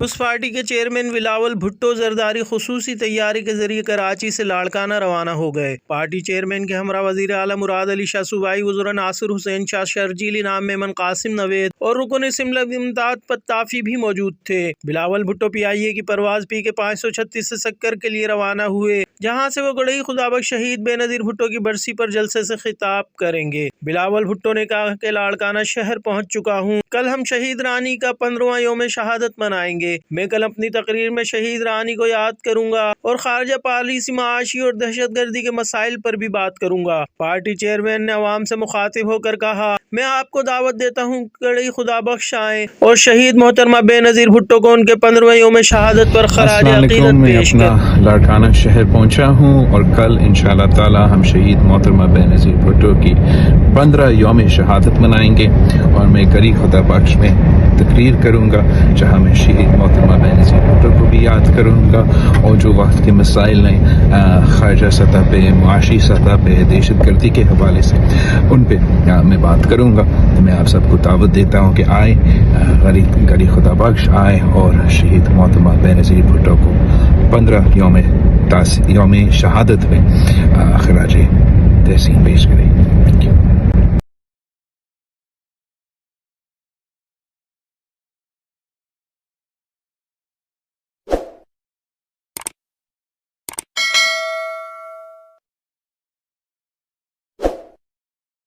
Peoples party کے chairman Bilawal Bhutto Zardari خصوصی تیاری کے ذریعے کراچی سے لاڑکانہ روانہ ہو گئے۔ پارٹی چیئرمین کے ہمراہ وزیر اعلیٰ مراد علی شاہ صوبائی وزراء ناصر حسین شاہ، شرجیل انعام میمن، قاسم نوید اور رکن اسمبلی امداد پتافی بھی موجود تھے۔ بلاول بھٹو پی آئی اے کی پرواز پی کے 536 سے سکر کے لیے روانہ ہوئے، جہاں سے وہ گڑھی خدا بخش شہید بے نظیر بھٹو کی برسی پر جلسے سے خطاب کریں گے۔ بلاول بھٹو نے کہا کہ لاڑکانہ شہر پہنچ چکا ہوں، کل ہم شہید رانی کا 15واں یوم شہادت منائیں گے۔ میں کل اپنی تقریر میں شہید رانی کو یاد کروں گا اور خارجہ پالیسی، معاشی اور دہشت گردی کے مسائل پر بھی بات کروں گا۔ پارٹی چیئرمین نے عوام سے مخاطب ہو کر کہا، میں آپ کو دعوت دیتا ہوں کہ گڑھی خدا بخش آئیں اور شہید محترمہ بے نظیر بھٹو کو ان کے 15ویں یوم شہادت پر خراج عقیدت پیش میں اپنا لاڑکانہ شہر پہنچا ہوں اور کل انشاءاللہ تعالی ہم شہید محترمہ بے نظیر بھٹو کی 15 یوم شہادت منائیں گے، اور میں گڑھی خدا بخش میں تقریر کروں گا جہاں میں شہید محترمہ بے نظیر بھٹو کو بھی یاد کروں گا، اور جو وقت کے مسائل ہیں خارجہ سطح پہ، معاشی سطح پہ، دہشت گردی کے حوالے سے، ان پہ میں بات کروں گا۔ تو میں آپ سب کو دعوت دیتا ہوں کہ آئیں، گڑھی خدا بخش آئیں اور شہید محترمہ بے نظیر بھٹو کو 15 یوم شہادت میں خراج تحسین پیش کریں۔